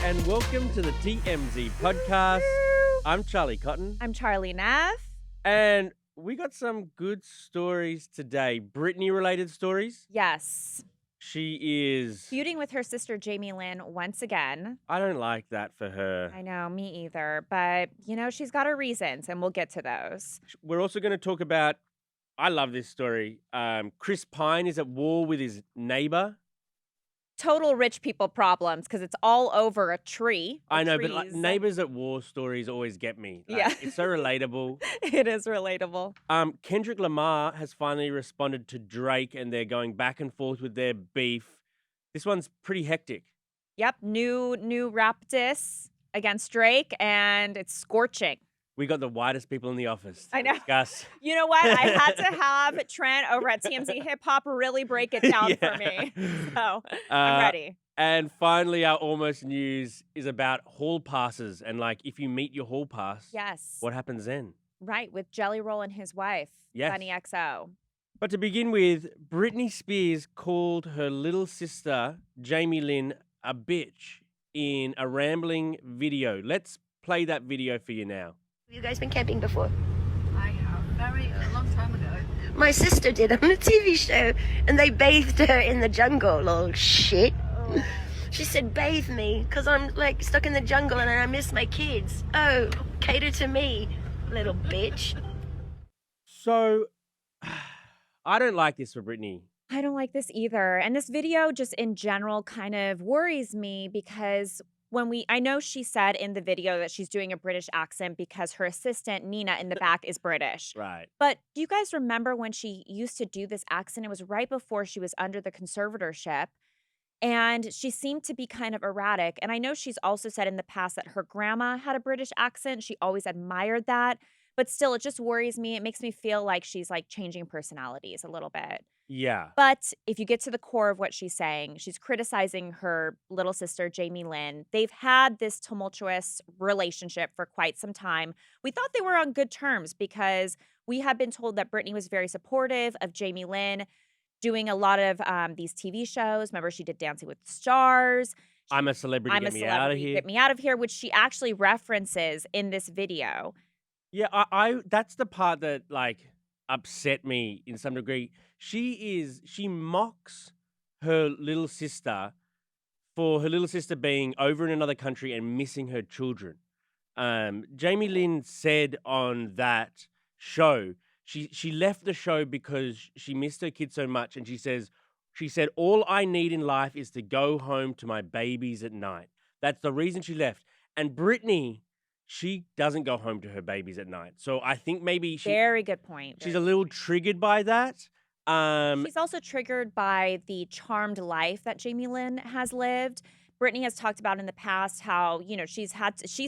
and welcome to the TMZ podcast. I'm Charlie Cotton. I'm Charlie Neff. And we got some good stories today. Britney-related stories. Yes. She is... feuding with her sister Jamie Lynn once again. I don't like that for her. I know, me either. But, you know, she's got her reasons, and we'll get to those. We're also going to talk about... I love this story. Chris Pine is at war with his neighbor. Total rich people problems because it's all over a tree. I know, but like, neighbors at war stories always get me. Like, yeah. It's so relatable. It is relatable. Kendrick Lamar has finally responded to Drake, and they're going back and forth with their beef. This one's pretty hectic. Yep. New rap diss against Drake, and it's scorching. We got the whitest people in the office to I know. discuss. You know what? I had to have Trent over at TMZ Hip Hop really break it down for me. So I'm ready. And finally, our almost news is about hall passes. And like, if you meet your hall pass, yes, what happens then? Right, with Jelly Roll and his wife, Bunnie XO. But to begin with, Britney Spears called her little sister, Jamie Lynn, a bitch in a rambling video. Let's play that video for you now. Have you guys been camping before? I have, a long time ago. My sister did on a TV show, and they bathed her in the jungle, oh shit. Oh. She said, bathe me, because I'm like stuck in the jungle and I miss my kids. Oh, cater to me, little bitch. So, I don't like this for Britney. I don't like this either. And this video just in general kind of worries me because I know she said in the video that she's doing a British accent because her assistant, Nina, in the back is British. Right. But do you guys remember when she used to do this accent? It was right before she was under the conservatorship. And she seemed to be kind of erratic. And I know she's also said in the past that her grandma had a British accent. She always admired that. But still, it just worries me. It makes me feel like she's like changing personalities a little bit. Yeah. But if you get to the core of what she's saying, she's criticizing her little sister, Jamie Lynn. They've had this tumultuous relationship for quite some time. We thought they were on good terms because we had been told that Britney was very supportive of Jamie Lynn doing a lot of these TV shows. Remember, she did Dancing with the Stars. I'm a Celebrity, Get Me Out of Here. Get Me Out of Here, which she actually references in this video. Yeah, I that's the part that like upset me in some degree. She mocks her little sister for her little sister being over in another country and missing her children. Jamie Lynn said on that show, she left the show because she missed her kids so much, and she said, all I need in life is to go home to my babies at night. That's the reason she left. And Britney, she doesn't go home to her babies at night. So I think maybe very good point. She's a little triggered by that. She's also triggered by the charmed life that Jamie Lynn has lived. Britney has talked about in the past how, you know, she's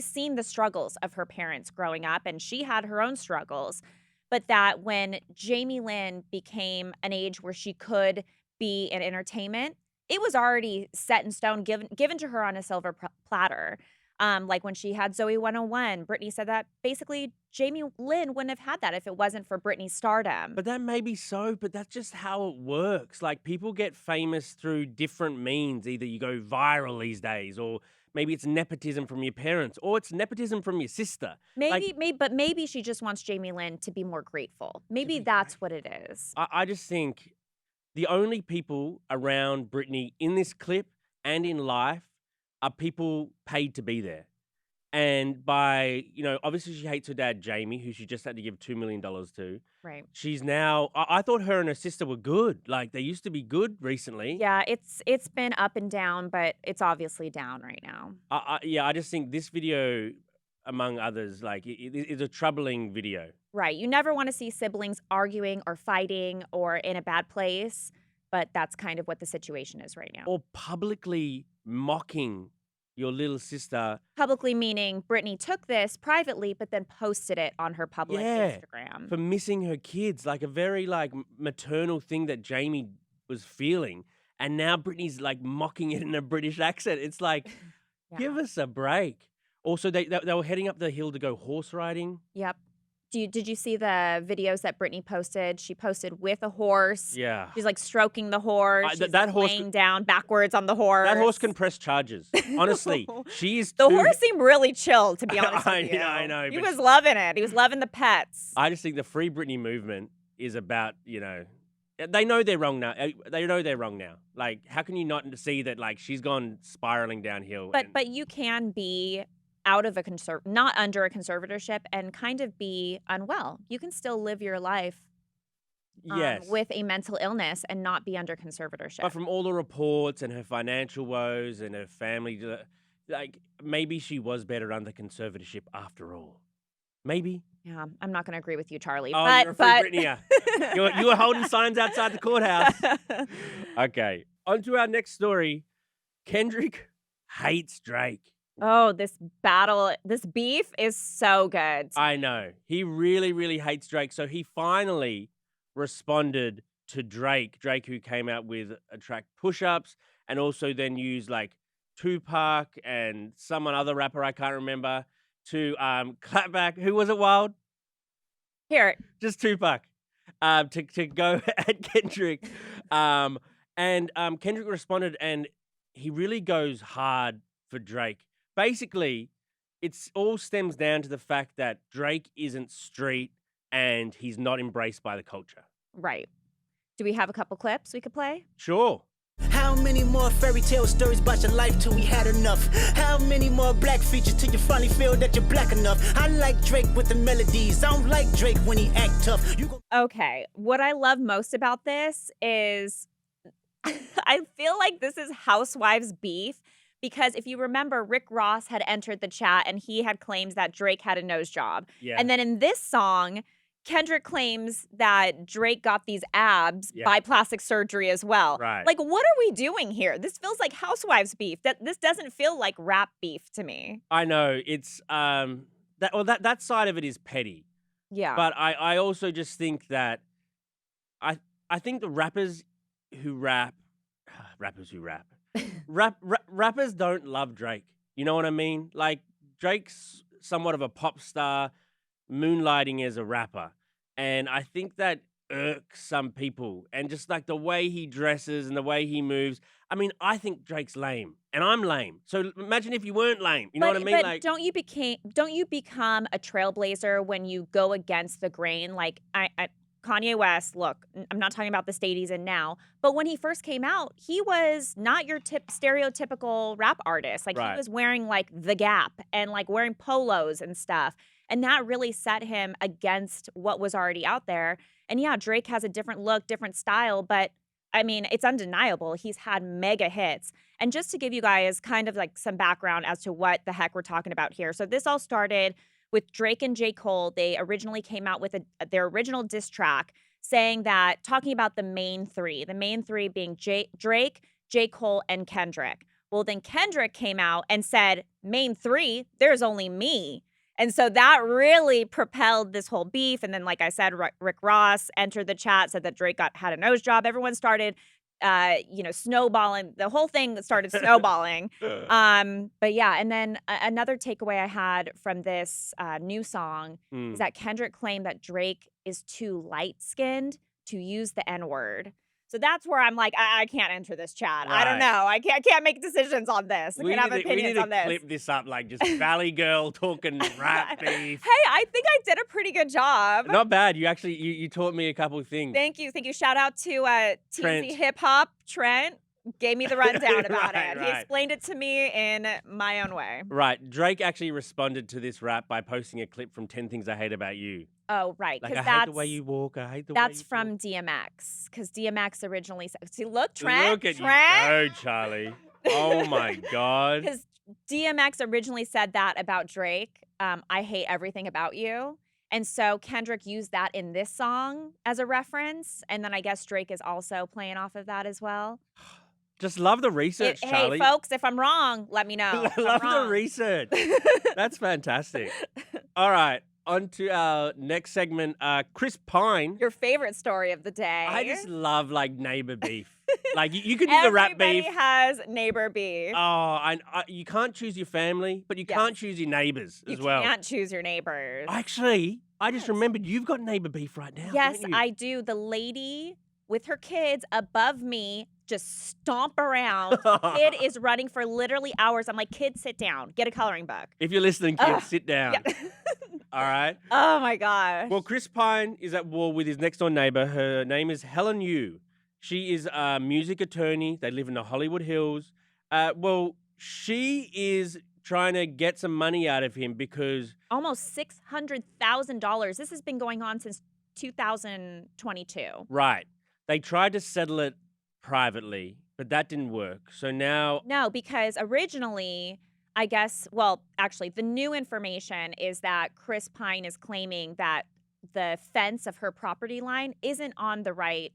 seen the struggles of her parents growing up, and she had her own struggles. But that when Jamie Lynn became an age where she could be in entertainment, it was already set in stone, given to her on a silver platter. Like when she had Zoe 101, Britney said that basically Jamie Lynn wouldn't have had that if it wasn't for Britney's stardom. But that may be so, but that's just how it works. Like people get famous through different means. Either you go viral these days, or maybe it's nepotism from your parents, or it's nepotism from your sister. But maybe she just wants Jamie Lynn to be more grateful. Maybe that's what it is. I just think the only people around Britney in this clip and in life are people paid to be there. And by, you know, obviously she hates her dad, Jamie, who she just had to give $2 million to. Right. She's now, I thought her and her sister were good. Like they used to be good recently. Yeah, it's been up and down, but it's obviously down right now. I just think this video, among others, like it's a troubling video. Right. You never want to see siblings arguing or fighting or in a bad place. But that's kind of what the situation is right now. Or publicly mocking your little sister. Publicly meaning Britney took this privately, but then posted it on her public Instagram. For missing her kids, like a very like maternal thing that Jamie was feeling. And now Britney's like mocking it in a British accent. It's like, give us a break. Also, they were heading up the hill to go horse riding. Yep. Did you see the videos that Britney posted? She posted with a horse. Yeah. She's like stroking the horse. She's that like, horse laying down backwards on the horse. That horse can press charges. Honestly, she is The too... horse seemed really chill, to be honest with you. I know. He but was loving it. He was loving the pets. I just think the Free Britney movement is about, they know they're wrong now. They know they're wrong now. Like, how can you not see that, like, she's gone spiraling downhill? But you can be out of not under a conservatorship and kind of be unwell. You can still live your life yes. with a mental illness and not be under conservatorship. But from all the reports and her financial woes and her family, like, maybe she was better under conservatorship after all. Maybe. Yeah, I'm not going to agree with you, Charlie. Oh, but, you're a Free Britney. You were holding signs outside the courthouse. Okay, on to our next story. Kendrick hates Drake. Oh, this beef is so good. I know. He really, really hates Drake. So he finally responded to Drake. Drake, who came out with a track Push-Ups and also then used like Tupac and someone other rapper I can't remember to clap back. Who was it, Wild? Here. Just Tupac. To go at Kendrick. And Kendrick responded and he really goes hard for Drake. Basically, it's all stems down to the fact that Drake isn't street and he's not embraced by the culture. Right. Do we have a couple clips we could play? Sure. How many more fairy tale stories about your life till we had enough? How many more black features till you finally feel that you're black enough? I like Drake with the melodies. I don't like Drake when he act tough. Okay. What I love most about this is I feel like this is housewives beef. Because if you remember, Rick Ross had entered the chat and he had claims that Drake had a nose job. Yeah. And then in this song, Kendrick claims that Drake got these abs by plastic surgery as well. Right. Like, what are we doing here? This feels like housewives beef. This doesn't feel like rap beef to me. I know. It's that side of it is petty. Yeah. But I also just think that I think the rappers who rap rappers don't love Drake. You know what I mean? Like, Drake's somewhat of a pop star moonlighting as a rapper. And I think that irks some people. And just like the way he dresses and the way he moves. I mean, I think Drake's lame. And I'm lame. So imagine if you weren't lame. You know what I mean? But like, don't you become a trailblazer when you go against the grain? Like, Kanye West, look, I'm not talking about the state he's in now, but when he first came out, he was not your stereotypical rap artist. Like, right. He was wearing, like, The Gap and, like, wearing polos and stuff. And that really set him against what was already out there. And, yeah, Drake has a different look, different style, but, I mean, it's undeniable. He's had mega hits. And just to give you guys kind of, like, some background as to what the heck we're talking about here. So this all started with Drake and J. Cole. They originally came out with their original diss track talking about the main three being Drake, J. Cole, and Kendrick. Well, then Kendrick came out and said, main three, there's only me. And so that really propelled this whole beef. And then, like I said, Rick Ross entered the chat, said that Drake had a nose job. Everyone started snowballing. The whole thing started snowballing. But yeah, and then another takeaway I had from this new song is that Kendrick claimed that Drake is too light-skinned to use the N-word. So that's where I'm like, I can't enter this chat. Right. I don't know. I can't make decisions on this. I can't have opinions on this. We need to clip this up, like just Valley Girl talking rap beef. Hey, I think I did a pretty good job. Not bad. You actually you taught me a couple of things. Thank you. Shout out to TMZ Hip Hop Trent. Gave me the rundown about it. He explained it to me in my own way. Right. Drake actually responded to this rap by posting a clip from 10 Things I Hate About You. Oh, right. Like, I hate the way you walk. I hate the way you That's from talk. DMX. Because DMX originally said, see, look, Trent. Look at Trent. you go, Charlie. Oh, my God. Because DMX originally said that about Drake. I hate everything about you. And so Kendrick used that in this song as a reference. And then I guess Drake is also playing off of that as well. Just love the research, Charlie. Hey, folks, if I'm wrong, let me know. Love the research. That's fantastic. All right. On to our next segment. Chris Pine. Your favorite story of the day. I just love, like, neighbor beef. Like you could use a rap beef. Everybody has neighbor beef. You can't choose your family, but you Yes. can't choose your neighbors as well. You can't choose your neighbors. Actually, I just Yes. remembered you've got neighbor beef right now. Yes, don't you? I do. The lady with her kids above me just stomp around. Kid is running for literally hours. I'm like, kid, sit down. Get a coloring book. If you're listening, kids, Ugh. sit down. Yeah. All right. Oh my gosh. Well, Chris Pine is at war with his next door neighbor. Her name is Helen Yu. She is a music attorney. They live in the Hollywood Hills. She is trying to get some money out of him because Almost $600,000. This has been going on since 2022. right, they tried to settle it privately, but that didn't work. So now, No, because originally, I guess, well, actually, the new information is that Chris Pine is claiming that the fence of her property line isn't on the right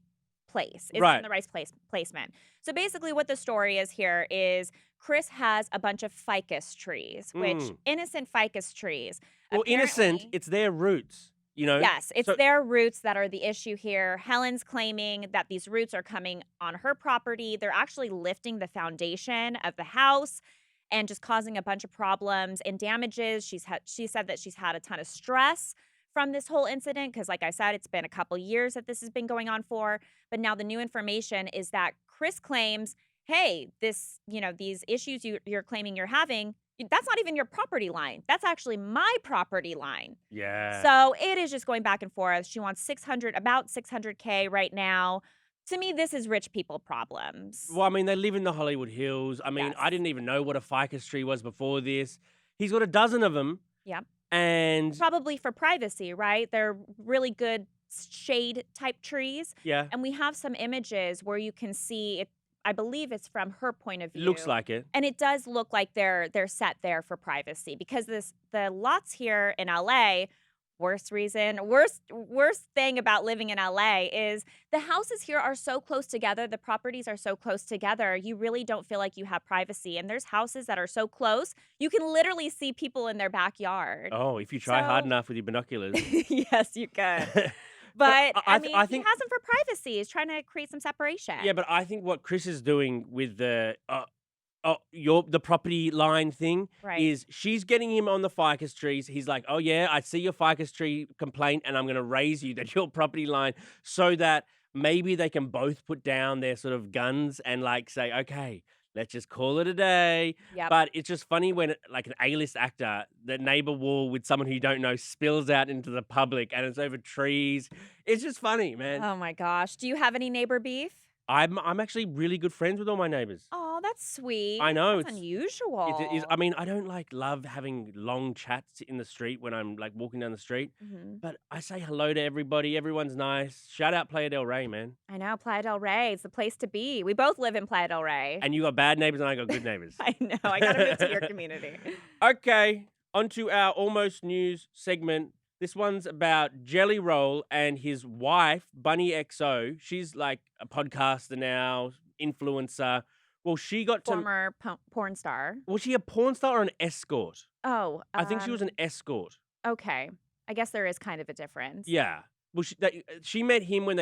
place, isn't Right. in the right placement. So basically, what the story is here is Chris has a bunch of ficus trees, which innocent ficus trees. well, innocent, apparently- it's their roots. You know. Yes, it's So- their roots that are the issue here. Helen's claiming that these roots are coming on her property. They're actually lifting the foundation of the house and just causing a bunch of problems and damages. She said that she's had a ton of stress from this whole incident because, like I said, it's been a couple years that this has been going on for. But now the new information is that Chris claims, hey, these issues you're claiming you're having, that's not even your property line. That's actually my property line. Yeah. So it is just going back and forth. She wants about $600K right now. To me, this is rich people problems. Well, I mean, they live in the Hollywood Hills. I mean, Yes. I didn't even know what a ficus tree was before this. He's got a dozen of them. Yep. And Probably for privacy, right? They're really good shade type trees. yeah, And we have some images where you can see it. I believe it's from her point of it view. looks like it. And it does look like they're set there for privacy because the lots here in LA, worst thing about living in LA is the houses here are so close together, the properties are so close together, you really don't feel like you have privacy. And there's houses that are so close, you can literally see people in their backyard. Oh, if you try hard So- enough with your binoculars. Yes, you could. But I I mean, I he think has them for privacy. He's trying to create some separation. yeah, but I think what Chris is doing with the property line thing Right. is she's getting him on the ficus trees. He's like, oh yeah, I see your ficus tree complaint, and I'm going to raise you that your property line so that maybe they can both put down their sort of guns and like say, okay, let's just call it a day. Yep. But it's just funny when like an A-list actor, the neighbor wall with someone who you don't know spills out into the public and it's over trees. It's just funny, man. Oh my gosh. Do you have any neighbor beef? I'm actually really good friends with all my neighbors. Oh, that's sweet. I know, That's it's- unusual. It is. I mean, I don't love having long chats in the street when I'm like walking down the street, Mhm. but I say hello to everybody. Everyone's nice. Shout out Playa del Rey, man. I know, Playa del Rey. It's the place to be. We both live in Playa del Rey. And you got bad neighbors and I got good neighbors. I know. I got to move to your community. Okay, on to our almost news segment. This one's about Jelly Roll and his wife, Bunnie XO. She's like a podcaster now, influencer. Well, she got to. Former porn star. Was she a porn star or an escort? Oh. I think she was an escort. Okay. I guess there is kind of a difference. Yeah. Well, she met him when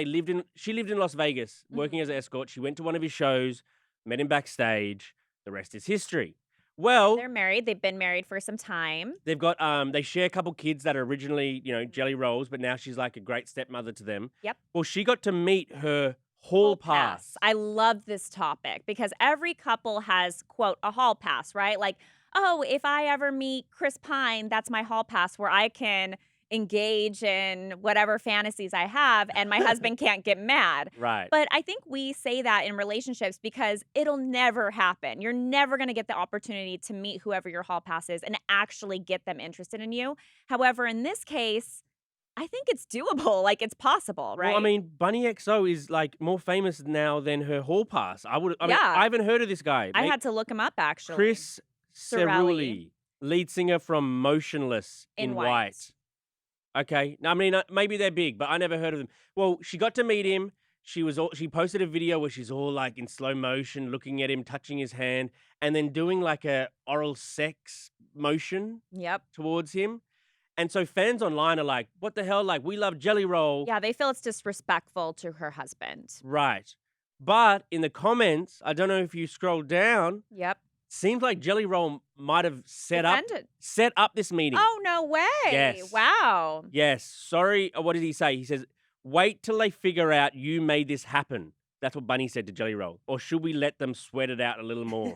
she lived in Las Vegas, working Mm-hmm. as an escort. She went to one of his shows, met him backstage. The rest is history. Well, They're married. They've been married for some time. they've got they share a couple kids that are originally, Jelly Rolls, but now she's like a great stepmother to them. Yep. Well, she got to meet her hall pass. I love this topic because every couple has, quote, a hall pass, right? Like, oh, if I ever meet Chris Pine, that's my hall pass where I can engage in whatever fantasies I have and my husband can't get mad. Right. But I think we say that in relationships because it'll never happen. You're never going to get the opportunity to meet whoever your hall pass is and actually get them interested in you. However, in this case, I think it's doable. Like it's possible, right? Well, I mean, Bunnie XO is like more famous now than her hall pass. I mean, Yeah. I haven't heard of this guy. I had to look him up actually. Chris Cerulli, lead singer from Motionless in White. Okay, now I mean maybe they're big, but I never heard of them. Well, she got to meet him. She posted a video where she's all like in slow motion, looking at him, touching his hand, and then doing like a oral sex motion Yep. towards him. And so fans online are like, "What the hell? Like we love Jelly Roll." Yeah, they feel it's disrespectful to her husband. Right. But in the comments, I don't know if you scroll down, Yep. seems like Jelly Roll might have set Defended. up this meeting. Oh, no way. Yes. Wow. Yes. Sorry. What did he say? He says, wait till they figure out you made this happen. That's what Bunnie said to Jelly Roll. Or should we let them sweat it out a little more?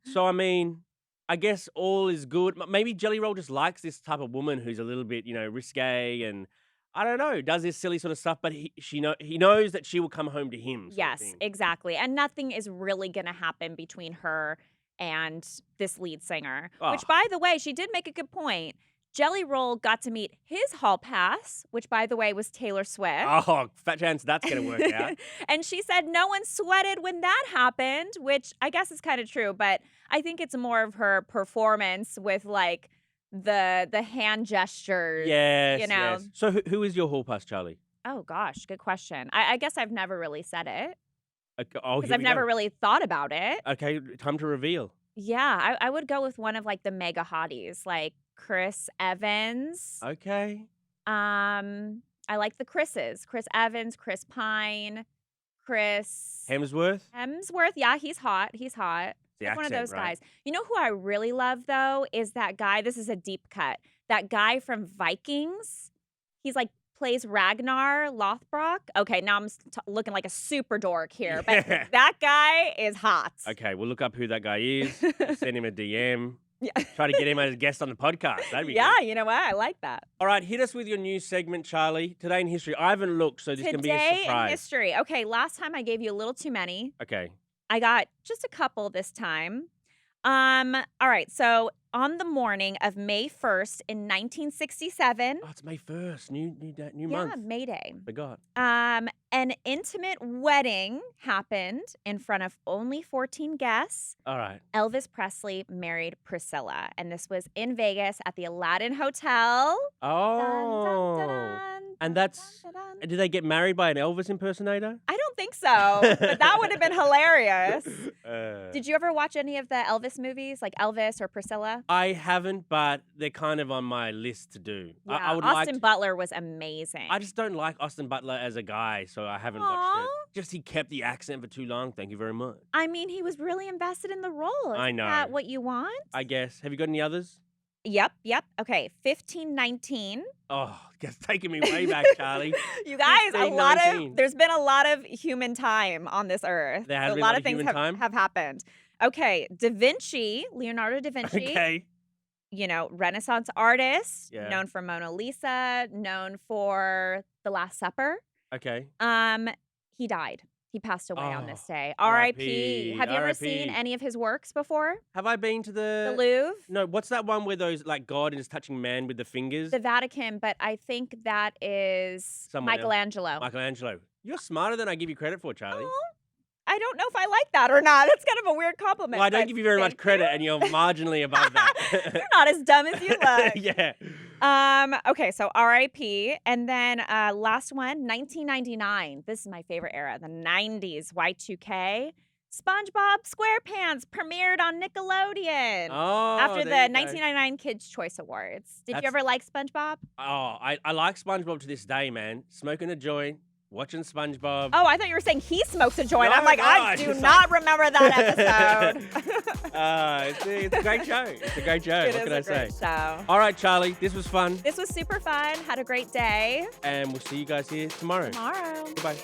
So, I mean, I guess all is good. Maybe Jelly Roll just likes this type of woman who's a little bit, risque and, I don't know, does this silly sort of stuff, but he knows that she will come home to him. Yes, exactly. And nothing is really going to happen between her and this lead singer, which, by the way, she did make a good point. Jelly Roll got to meet his hall pass, which, by the way, was Taylor Swift. Oh, fat chance that's going to work out. And she said no one sweated when that happened, which I guess is kind of true, but I think it's more of her performance with, like, the hand gestures. Yes, you know. yes. So who is your hall pass, Charlie? Oh, gosh, good question. I guess I've never really said it Because because I've never really thought about it. Okay, time to reveal. Yeah, I would go with one of, like, the mega hotties, like Chris Evans. Okay. I like the Chris's. Chris Evans, Chris Pine, Chris Hemsworth? Yeah, he's hot. He's hot. The Like one of accent, those right? guys. You know who I really love, though, is that guy. This is a deep cut. That guy from Vikings. He's like plays Ragnar Lothbrok. Okay, now I'm looking like a super dork here, but Yeah. that guy is hot. Okay, we'll look up who that guy is. Send him a DM. Yeah. Try to get him as a guest on the podcast. That'd be Yeah, good. you know what? I like that. All right, hit us with your news segment, Charlie. Today in history. I haven't looked, so this can be a Today in surprise. history. Okay, last time I gave you a little too many. Okay. I got just a couple this time. All right, so on the morning of May 1st in 1967, Oh, it's May 1st. New yeah, month. May Day. Forgot. An intimate wedding happened in front of only 14 guests. All right. Elvis Presley married Priscilla, and this was in Vegas at the Aladdin Hotel. Oh. Dun, dun, dun, And dun, that's... dun, dun, dun. Did they get married by an Elvis impersonator? I don't think so, but that would have been hilarious. Uh, Did you ever watch any of the Elvis movies, like Elvis or Priscilla? I haven't, but they're kind of on my list to do. Yeah, I would Austin like. Butler was amazing. I just don't like Austin Butler as a guy, so I haven't watched Aw. it. Just he kept the accent for too long. Thank you very much. I mean, he was really invested in the role. I Isn't know. that what you want? I guess. Have you got any others? Yep. Okay, 1519. Oh, it's taking me way back, Charlie. You guys, 1519. there's been a lot of human time on this earth. There has a been lot of things human time? have happened. Okay, Leonardo da Vinci, Okay. Renaissance artist, Yeah. known for Mona Lisa, known for The Last Supper. Okay. He died. He passed away on Oh, this day. R.I.P., R.I.P. Have you ever seen R.I.P.. any of his works before? Have I been to The Louvre? No, what's that one where those, like, God is touching man with the fingers? The Vatican, but I think that is Someone else. Michelangelo. Michelangelo. You're smarter than I give you credit for, Charlie. Oh, I don't know if I like that or not. That's kind of a weird compliment. Well, I don't but give you very much thank credit, you. and you're marginally above that. You're not as dumb as you look. Yeah. Okay, so R.I.P. And then last one, 1999. This is my favorite era, the 90s, Y2K. SpongeBob SquarePants premiered on Nickelodeon Oh, after the there you go. 1999 Kids' Choice Awards. Did you That's- ever like SpongeBob? Oh, I like SpongeBob to this day, man. Smoking a joint, watching SpongeBob. Oh, I thought you were saying he smokes a joint. No, I'm like, no, I it's do just not remember that episode. It's a great show. It's a great show. It What is can a I say? great show. All right, Charlie, this was fun, This was super fun. Had a great day. and we'll see you guys here tomorrow. Tomorrow. Goodbye.